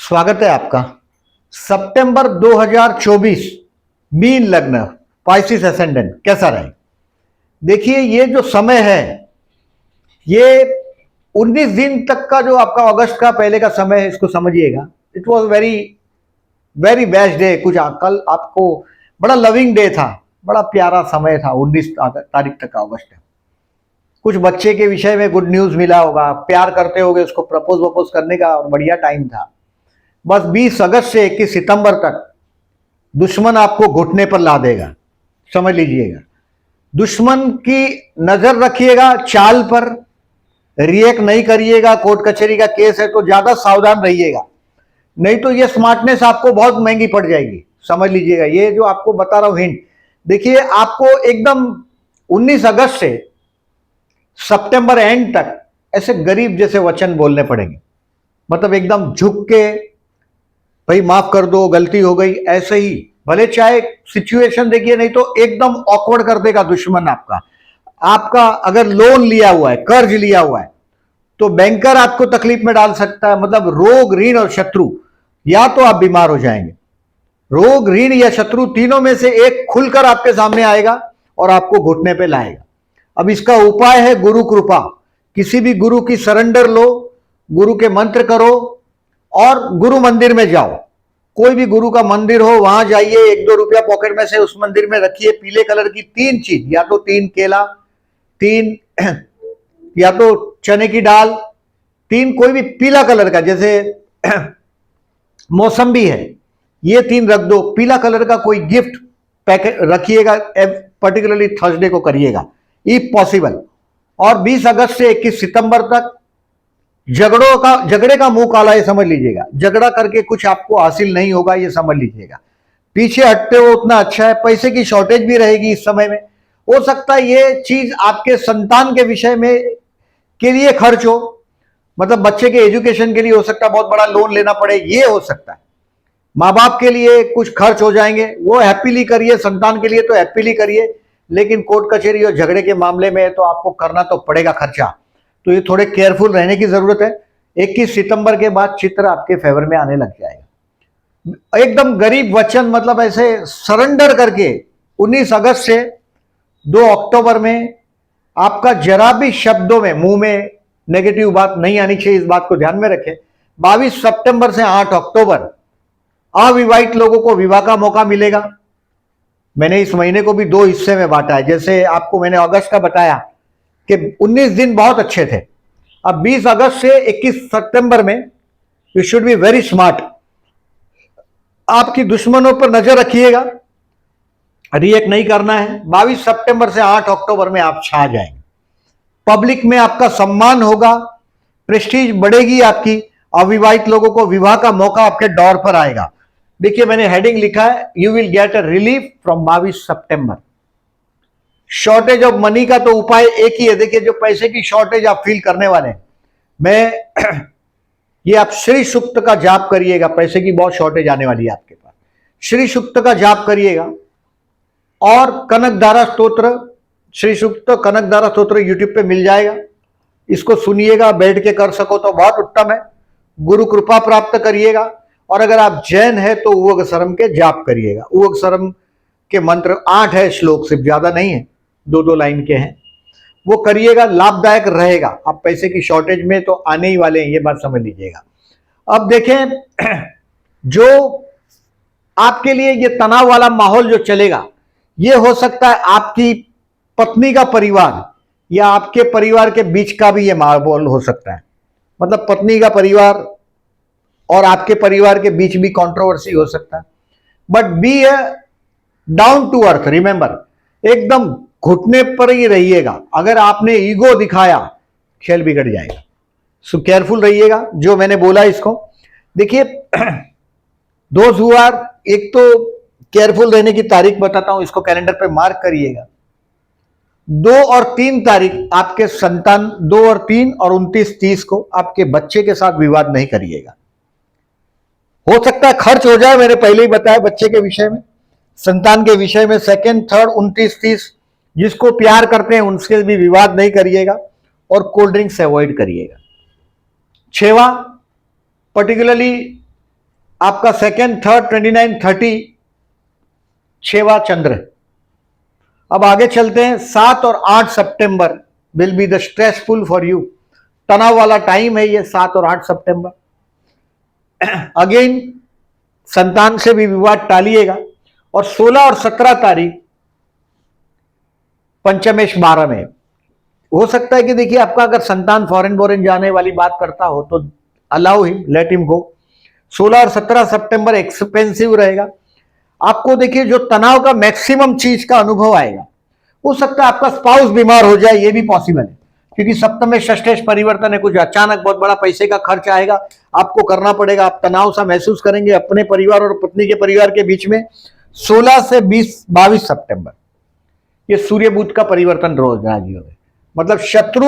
स्वागत है आपका। सितंबर 2024 मीन लग्न पाइसिस असेंडेंट कैसा रहे। देखिए ये जो समय है ये 19 दिन तक का जो आपका अगस्त का पहले का समय है इसको समझिएगा। It was very very best day. कुछ कल आपको बड़ा लविंग डे था, बड़ा प्यारा समय था 19 तारीख तक का अगस्त। कुछ बच्चे के विषय में गुड न्यूज मिला होगा, प्यार करते होगे उसको प्रपोज वपोज करने का और बढ़िया टाइम था। बस 20 अगस्त से 21 सितंबर तक दुश्मन आपको घुटने पर ला देगा, समझ लीजिएगा। दुश्मन की नजर रखिएगा, चाल पर रिएक्ट नहीं करिएगा। कोर्ट कचहरी का केस है तो ज्यादा सावधान रहिएगा, नहीं तो ये स्मार्टनेस आपको बहुत महंगी पड़ जाएगी, समझ लीजिएगा। ये जो आपको बता रहा हूं हिंट, देखिए आपको एकदम 19 अगस्त से सितंबर एंड तक ऐसे गरीब जैसे वचन बोलने पड़ेंगे, मतलब एकदम झुक के भाई माफ कर दो गलती हो गई, ऐसे ही भले चाहे सिचुएशन देखिए, नहीं तो एकदम ऑकवर्ड कर देगा दुश्मन आपका। आपका अगर लोन लिया हुआ है, कर्ज लिया हुआ है, तो बैंकर आपको तकलीफ में डाल सकता है। मतलब रोग ऋण और शत्रु, या तो आप बीमार हो जाएंगे, रोग ऋण या शत्रु तीनों में से एक खुलकर आपके सामने आएगा और आपको घुटने पे लाएगा। अब इसका उपाय है गुरु कृपा। किसी भी गुरु की सरेंडर लो, गुरु के मंत्र करो और गुरु मंदिर में जाओ। कोई भी गुरु का मंदिर हो वहां जाइए, 1-2 रुपया पॉकेट में से उस मंदिर में रखिए। पीले कलर की 3 चीज, या तो 3 केला, 3 या तो चने की दाल, 3 कोई भी पीला कलर का, जैसे मौसम्बी है, ये 3 रख दो। पीला कलर का कोई गिफ्ट पैकेट रखिएगा, पर्टिकुलरली थर्सडे को करिएगा इफ पॉसिबल। और 20 अगस्त से 21 सितंबर तक झगड़े का मुंह काला, ये समझ लीजिएगा। झगड़ा करके कुछ आपको हासिल नहीं होगा, ये समझ लीजिएगा। पीछे हटते हो उतना अच्छा है। पैसे की शॉर्टेज भी रहेगी इस समय में, हो सकता है ये चीज आपके संतान के विषय में के लिए खर्च हो, मतलब बच्चे के एजुकेशन के लिए हो सकता है बहुत बड़ा लोन लेना पड़े, ये हो सकता है। माँ बाप के लिए कुछ खर्च हो जाएंगे, वो हैप्पीली करिए, संतान के लिए तो हैप्पीली करिए, लेकिन कोर्ट कचहरी और झगड़े के मामले में तो आपको करना तो पड़ेगा खर्चा, तो ये थोड़े केयरफुल रहने की जरूरत है। 21 सितंबर के बाद चित्र आपके फेवर में आने लग जाएगा। एकदम गरीब वचन, मतलब ऐसे सरेंडर करके 19 अगस्त से 2 अक्टूबर में आपका जरा भी शब्दों में मुंह में नेगेटिव बात नहीं आनी चाहिए, इस बात को ध्यान में रखें। 22 सितंबर से 8 अक्टूबर अविवाहित लोगों को विवाह का मौका मिलेगा। मैंने इस महीने को भी 2 हिस्से में बांटा है, जैसे आपको मैंने अगस्त का बताया कि 19 दिन बहुत अच्छे थे। अब 20 अगस्त से 21 सितंबर में you should be very smart. आपकी दुश्मनों पर नजर रखिएगा, रिएक्ट नहीं करना है। 22 सितंबर से 8 अक्टूबर में आप छा जाएंगे। पब्लिक में आपका सम्मान होगा, प्रेस्टीज बढ़ेगी आपकी। अविवाहित लोगों को विवाह का मौका आपके डोर पर आएगा। देखिए मैंने हेडिंग लिखा है, you will get a relief from 22 September. Shortage of money का तो उपाय एक ही है। देखिए जो पैसे की शॉर्टेज आप फील करने वाले हैं, मैं ये आप श्री सूक्त का जाप करिएगा। पैसे की बहुत शॉर्टेज आने वाली है आपके पास, श्री सूक्त का जाप करिएगा। और कनकधारा स्तोत्र, श्री सूक्त कनकधारा स्तोत्र यूट्यूब पे मिल जाएगा, इसको सुनिएगा, बैठ के कर सको तो बहुत उत्तम है। गुरु कृपा प्राप्त करिएगा। और अगर आप जैन है तो उवगसरम के जाप करिएगा। उवगसरम के मंत्र 8 है श्लोक, सिर्फ ज्यादा नहीं है, 2-2 लाइन के हैं, वो करिएगा, लाभदायक रहेगा। आप पैसे की शॉर्टेज में तो आने ही वाले हैं, ये बात समझ लीजिएगा। अब देखें, जो आपके लिए ये तनाव वाला माहौल जो चलेगा, ये हो सकता है आपकी पत्नी का परिवार या आपके परिवार के बीच का भी ये माहौल हो सकता है। मतलब पत्नी का परिवार और आपके परिवार के बीच भी कंट्रोवर्सी हो सकता है। But be a down to earth, remember, एकदम घुटने पर ही रहिएगा। अगर आपने ईगो दिखाया, खेल बिगड़ जाएगा। सो केयरफुल रहिएगा जो मैंने बोला इसको। देखिए दोस्त हु आर, एक तो केयरफुल रहने की तारीख बताता हूं, इसको कैलेंडर पे मार्क करिएगा। 2 और 3 तारीख आपके संतान, 2 और 3 और 29-30 को आपके बच्चे के साथ विवाद नहीं करिएगा। हो सकता है खर्च हो जाए, मैंने पहले ही बताया बच्चे के विषय में, संतान के विषय में। 2nd, 3rd, 29-30 जिसको प्यार करते हैं उनसे भी विवाद नहीं करिएगा। और कोल्ड ड्रिंक्स अवॉइड करिएगा। 6वां, पर्टिकुलरली आपका सेकेंड, थर्ड, 29, 30 छेवा चंद्र। अब आगे चलते हैं। 7 और 8 सितंबर will be the stressful for you. तनाव वाला टाइम है ये 7 और 8 सितंबर। अगेन संतान से भी विवाद टालिएगा। और 16 और 17 तारीख पंचमेश 12 में हो सकता है कि देखिए आपका अगर संतान फॉरेन बोरेन जाने वाली बात करता हो तो allow him, let him go. 16 और 17 सितंबर एक्सपेंसिव रहेगा। आपको देखिए जो तनाव का मैक्सिमम चीज का अनुभव आएगा। हो सकता है आपका स्पाउस बीमार हो जाए, ये भी पॉसिबल है, क्योंकि सप्तम में षष्ठेश परिवर्तन है। कुछ अचानक बहुत बड़ा पैसे का खर्च आएगा, आपको करना पड़ेगा। आप तनाव सा महसूस करेंगे अपने परिवार और पत्नी के परिवार के बीच में। 16 से 22 सितंबर ये सूर्य बुध का परिवर्तन रोज राजी हो, मतलब शत्रु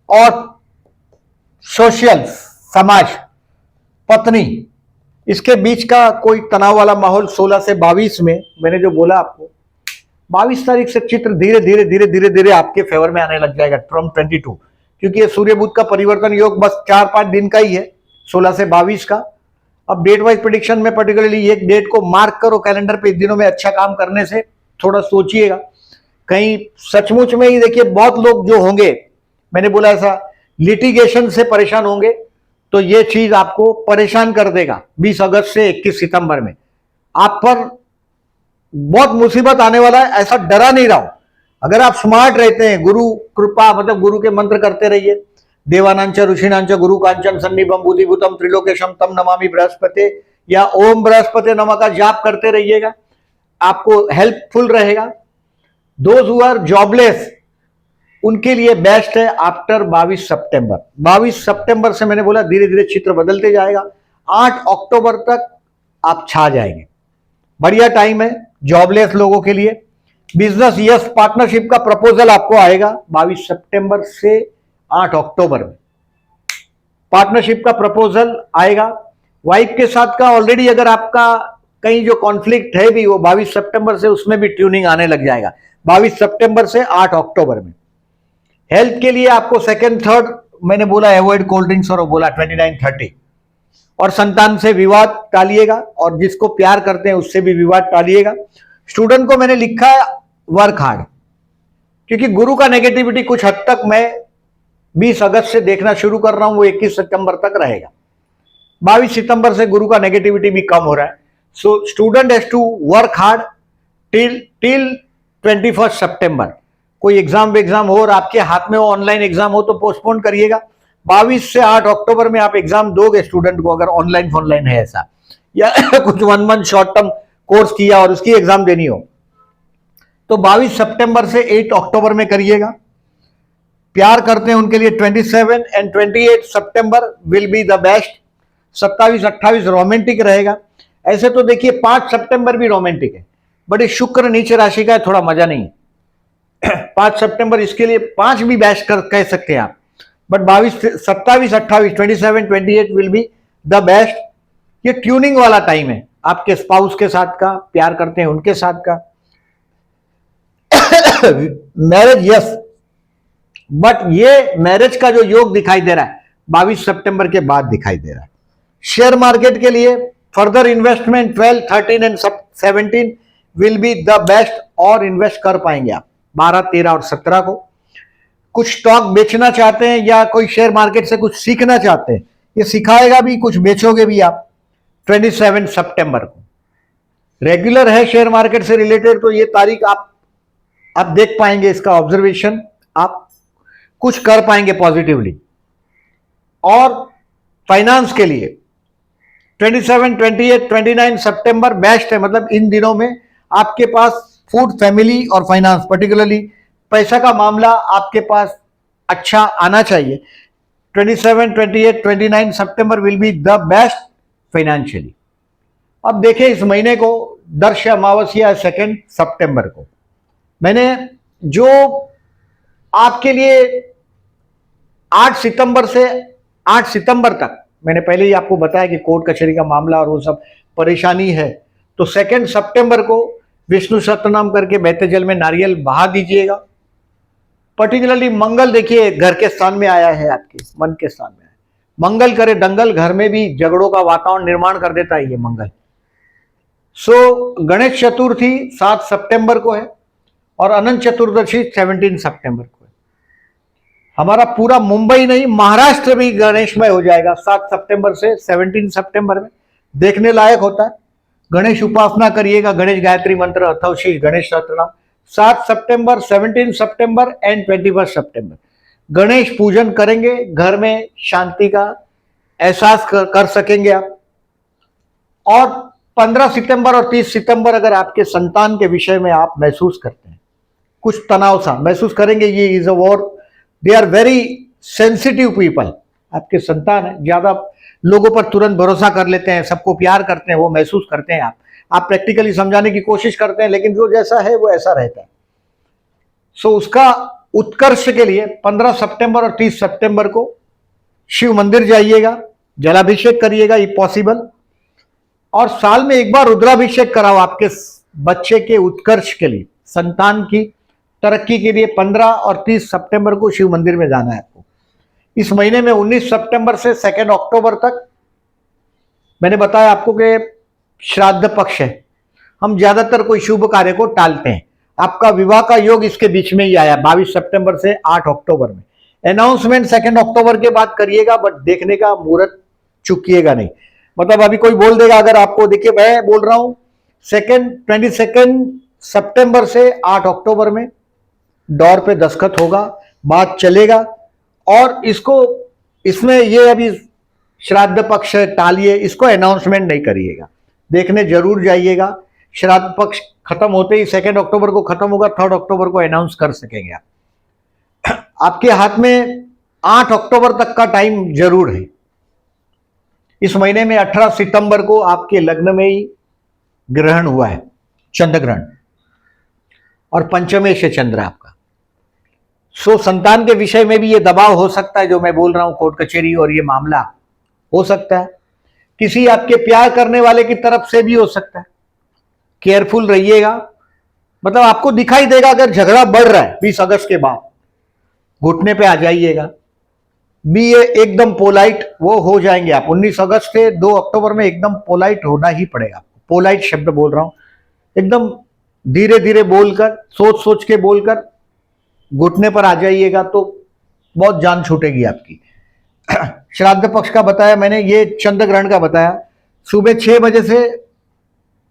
और सोशल समाज, पत्नी, इसके बीच का कोई तनाव वाला माहौल 16 से 22 में। मैंने जो बोला आपको 22 तारीख से चित्र धीरे धीरे धीरे धीरे धीरे आपके फेवर में आने लग जाएगा फ्रॉम 22, क्योंकि ये सूर्य बुध का परिवर्तन योग बस 4-5 दिन का ही है, 16 से 22 का। अब डेट वाइज प्रेडिक्शन में पर्टिकुलरली एक डेट को मार्क करो कैलेंडर पे। इस दिनों में अच्छा काम करने से थोड़ा सोचिएगा, कहीं सचमुच में ही देखिए बहुत लोग जो होंगे, मैंने बोला ऐसा लिटिगेशन से परेशान होंगे, तो ये चीज आपको परेशान कर देगा। 20 अगस्त से 21 सितंबर में आप पर बहुत मुसीबत आने वाला है, ऐसा डरा नहीं रहो। अगर आप स्मार्ट रहते हैं, गुरु कृपा मतलब गुरु के मंत्र करते रहिए। देवानांच ऋषिणांच गुरु कांचन सन्निभम बुद्धिभूतम त्रिलोकेशम तम नमामि बृहस्पति, या ओम बृहस्पति नमः का जाप करते रहिएगा, आपको हेल्पफुल रहेगा। दोज हु आर जॉबलेस उनके लिए बेस्ट है आफ्टर 22 सितंबर। 22 सितंबर से मैंने बोला धीरे धीरे चित्र बदलते जाएगा। 8 अक्टूबर तक आप छा जाएंगे। बढ़िया टाइम है जॉबलेस लोगों के लिए। बिजनेस यस पार्टनरशिप का प्रपोजल आपको आएगा 22 सितंबर से 8 अक्टूबर में। पार्टनरशिप का प्रपोजल आएगा। वाइफ के साथ का ऑलरेडी अगर आपका कहीं जो कॉन्फ्लिक्ट है भी, वो 22 सितंबर से उसमें भी ट्यूनिंग आने लग जाएगा 22 सितंबर से 8 अक्टूबर में। हेल्थ के लिए आपको सेकंड, थर्ड मैंने बोला अवॉइड कोल्ड ड्रिंक्स, और बोला 29, 30। और संतान से विवाद टालिएगा, और जिसको प्यार करते हैं उससे भी विवाद टालिएगा। स्टूडेंट को मैंने लिखा है वर्क हार्ड, क्योंकि गुरु का नेगेटिविटी कुछ हद तक मैं 20 अगस्त से देखना शुरू कर रहा हूं, वो 21 सितंबर तक रहेगा। 22 सितंबर से गुरु का नेगेटिविटी भी कम हो रहा है। So student has to work hard till 21 सितंबर। कोई एग्जाम हो और आपके हाथ में वो ऑनलाइन एग्जाम हो तो पोस्टपोन करिएगा। 22 से 8 अक्टूबर में आप एग्जाम दोगे स्टूडेंट को, अगर ऑनलाइन है ऐसा, या कुछ 1 मंथ शॉर्ट टर्म कोर्स किया और उसकी एग्जाम देनी हो, तो 22 सितंबर से 8 अक्टूबर में करिएगा। प्यार करते हैं उनके लिए 27 and 28 September will be the best. 27-28 romantic रहेगा। ऐसे तो देखिए 5 सितंबर भी रोमांटिक है, बट ये शुक्र नीचे राशि का है, थोड़ा मजा नहीं है। 5 सितंबर इसके लिए 5 भी बेस्ट कह सकते हैं आप, but 22, 27, 28, 27, 28 will be the best. ये ट्यूनिंग वाला टाइम है आपके स्पाउस के साथ का, प्यार करते हैं उनके साथ का। मैरिज यस, बट ये मैरिज का जो योग दिखाई दे रहा है 22 सितंबर के बाद दिखाई दे रहा है। शेयर मार्केट के लिए further investment 12, 13 and 17 will be the best, और इन्वेस्ट कर पाएंगे आप 12, 13 और 17 को। कुछ स्टॉक बेचना चाहते हैं या कोई शेयर मार्केट से कुछ सीखना चाहते हैं, ये सिखाएगा भी, कुछ बेचोगे भी आप 27 सितंबर को। रेगुलर है शेयर मार्केट से रिलेटेड तो ये तारीख आप देख पाएंगे, इसका ऑब्जर्वेशन आप कुछ कर पाएंगे पॉजिटिवली। और फाइनेंस के लिए 27, 28, 29 सितंबर बेस्ट है, मतलब इन दिनों में आपके पास फूड, फैमिली और फाइनेंस, पर्टिकुलरली पैसा का मामला आपके पास अच्छा आना चाहिए। 27, 28, 29 सितंबर will be the best financially. अब देखें इस महीने को, दर्श अमावस्या 2 सितंबर को मैंने जो आपके लिए 8 सितंबर से 8 सितंबर तक, मैंने पहले ही आपको बताया कि कोर्ट कचहरी का मामला और वो सब परेशानी है, तो 2 सितंबर को विष्णु सतनाम करके बहते जल में नारियल बहा दीजिएगा। पर्टिकुलरली मंगल देखिए घर के स्थान में आया है, आपके मन के स्थान में आया, मंगल करे दंगल, घर में भी झगड़ों का वातावरण निर्माण कर देता है ये मंगल। सो गणेश चतुर्थी 7 सितंबर को है और अनंत चतुर्दशी 17 सितंबर को है। हमारा पूरा मुंबई नहीं, महाराष्ट्र भी गणेशमय हो जाएगा 7 सितंबर से 17 सितंबर में। देखने लायक होता है। गणेश उपासना करिएगा, गणेश गायत्री मंत्र, अथर्वशीष, गणेश सहस्त्रनाम। 7 सितंबर, 17 सितंबर एंड 21 सितंबर गणेश पूजन करेंगे, घर में शांति का एहसास कर सकेंगे आप। और 15 सितंबर और 30 सितंबर अगर आपके संतान के विषय में आप महसूस करते हैं, कुछ तनाव सा महसूस करेंगे, ये is a war, they are very sensitive people. आपके संतान है, ज्यादा लोगों पर तुरंत भरोसा कर लेते हैं, सबको प्यार करते हैं, वो महसूस करते हैं आप प्रैक्टिकली समझाने की कोशिश करते हैं, लेकिन जो जैसा है वो ऐसा रहता है। सो उसका उत्कर्ष के लिए 15 सितंबर और 30 सितंबर को शिव मंदिर जाइएगा, जलाभिषेक करिएगा ये पॉसिबल, और साल में एक बार रुद्राभिषेक कराओ आपके बच्चे के उत्कर्ष के लिए, संतान की तरक्की के लिए। 15 और 30 सितंबर को शिव मंदिर में जाना है आपको। इस महीने में 19 सितंबर से 2 अक्टूबर तक मैंने बताया आपको कि श्राद्ध पक्ष है। हम ज्यादातर कोई शुभ कार्य को टालते हैं। आपका विवाह का योग इसके बीच में ही आया, 22 सितंबर से 8 अक्टूबर में। अनाउंसमेंट 2 अक्टूबर के बाद करिएगा, बट देखने का मुहूर्त चुकिएगा नहीं। मतलब अभी कोई बोल देगा, अगर आपको, देखिए मैं बोल रहा हूं 22 सितंबर से 8 अक्टूबर में दौर पे दस्तखत होगा, बात चलेगा। और इसमें ये अभी श्राद्ध पक्ष टालिए, इसको अनाउंसमेंट नहीं करिएगा, देखने जरूर जाइएगा। श्राद्ध पक्ष खत्म होते ही 2 अक्टूबर को खत्म होगा, 3 अक्टूबर को अनाउंस कर सकेंगे आप। आपके हाथ में 8 अक्टूबर तक का टाइम जरूर है। इस महीने में 18 सितंबर को आपके लग्न में ही ग्रहण हुआ है, चंद्र ग्रहण, और पंचमे से चंद्र आपका। सो संतान के विषय में भी ये दबाव हो सकता है, जो मैं बोल रहा हूं, कोर्ट कचहरी और ये मामला हो सकता है। किसी आपके प्यार करने वाले की तरफ से भी हो सकता है, केयरफुल रहिएगा। मतलब आपको दिखाई देगा अगर झगड़ा बढ़ रहा है 20 अगस्त के बाद, घुटने पे आ जाइएगा। बी ये एकदम पोलाइट वो हो जाएंगे आप। 19 अगस्त से 2 अक्टूबर में एकदम पोलाइट होना ही पड़ेगा। पोलाइट शब्द बोल रहा हूं, एकदम धीरे धीरे बोलकर, सोच सोच के बोलकर घुटने पर आ जाइएगा, तो बहुत जान छूटेगी आपकी। श्राद्ध पक्ष का बताया मैंने, ये चंद्र ग्रहण का बताया। सुबह 6 बजे से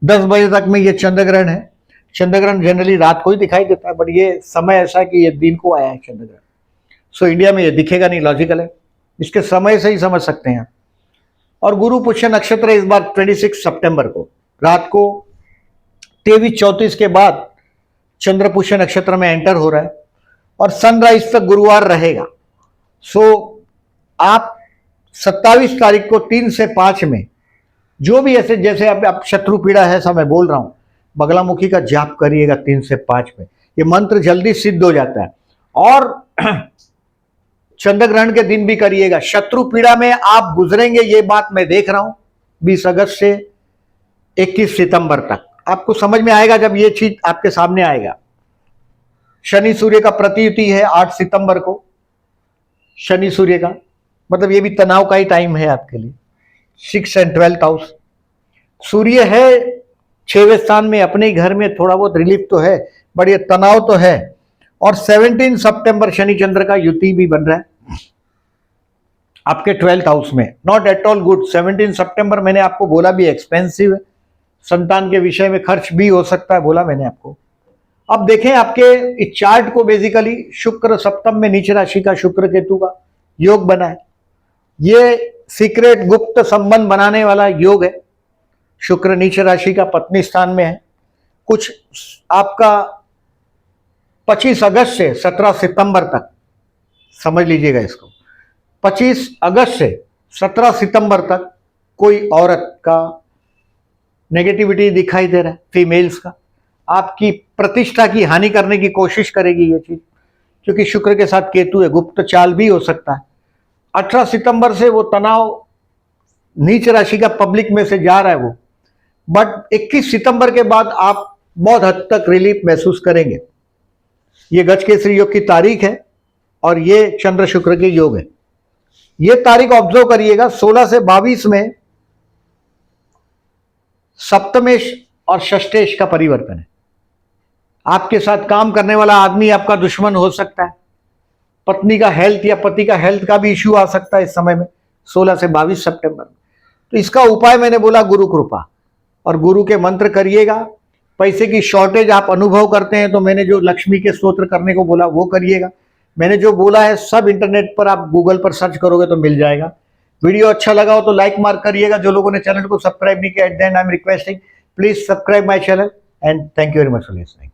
10 बजे तक में ये चंद्र ग्रहण है। चंद्र ग्रहण जनरली रात को ही दिखाई देता है, बट ये समय ऐसा है कि ये दिन को आया है चंद्र ग्रहण। सो इंडिया में ये दिखेगा नहीं, लॉजिकल है, इसके समय से ही समझ सकते हैं। और गुरु पुष्य नक्षत्र इस बार 26 सितंबर को रात को 23:34 के बाद चंद्र पुष्य नक्षत्र में एंटर हो रहा है और सनराइज तक गुरुवार रहेगा। सो आप 27 तारीख को 3 से 5 में जो भी ऐसे, जैसे अब शत्रु पीड़ा है, सब मैं बोल रहा हूं, बगलामुखी का जाप करिएगा 3 से 5 में, ये मंत्र जल्दी सिद्ध हो जाता है। और चंद्र ग्रहण के दिन भी करिएगा। शत्रु पीड़ा में आप गुजरेंगे, ये बात मैं देख रहा हूं। 20 अगस्त से 21 सितंबर तक आपको समझ में आएगा जब ये चीज आपके सामने आएगा। शनि सूर्य का प्रतियुति है 8 सितंबर को, शनि सूर्य का, मतलब ये भी तनाव का ही टाइम है आपके लिए। 6 एंड 12th हाउस, सूर्य है 6वें स्थान में, अपने ही घर में, थोड़ा बहुत रिलीफ तो है, बट ये तनाव तो है। और 17 सितंबर शनि चंद्र का युति भी बन रहा है आपके 12th हाउस में। Not at all good. 17 सितंबर मैंने आपको बोला भी एक्सपेंसिव है, संतान के विषय में खर्च भी हो सकता है, बोला मैंने आपको। अब देखें आपके इस चार्ट को, बेसिकली शुक्र सप्तम में, नीच राशि का शुक्र केतु का योग बना है। ये सीक्रेट गुप्त संबंध बनाने वाला योग है। शुक्र नीच राशि का पत्नी स्थान में है। कुछ आपका 25 अगस्त से 17 सितंबर तक, समझ लीजिएगा इसको, 25 अगस्त से 17 सितंबर तक कोई औरत का नेगेटिविटी दिखाई दे रहा है, फीमेल्स का। आपकी प्रतिष्ठा की हानि करने की कोशिश करेगी ये चीज, क्योंकि शुक्र के साथ केतु है, गुप्त चाल भी हो सकता है। 18 सितंबर से वो तनाव नीच राशि का पब्लिक में से जा रहा है वो, बट 21 सितंबर के बाद आप बहुत हद तक रिलीफ महसूस करेंगे। ये गजकेसरी योग की तारीख है और ये चंद्र शुक्र के योग है। ये तारीख ऑब्जर्व करिएगा, 16 से 22 में सप्तमेश और षष्ठेश का परिवर्तन है। आपके साथ काम करने वाला आदमी आपका दुश्मन हो सकता है, पत्नी का हेल्थ या पति का हेल्थ का भी इश्यू आ सकता है इस समय में 16 से 22 सितंबर में। तो इसका उपाय मैंने बोला गुरु कृपा, और गुरु के मंत्र करिएगा। पैसे की शॉर्टेज आप अनुभव करते हैं तो मैंने जो लक्ष्मी के स्तोत्र करने को बोला वो करिएगा। मैंने जो बोला है सब इंटरनेट पर आप गूगल पर सर्च करोगे तो मिल जाएगा। वीडियो अच्छा लगा हो तो लाइक मार्क करिएगा। जो लोगों ने चैनल को सब्सक्राइब नहीं किया, at the and I am requesting please subscribe my channel and thank you very much for listening.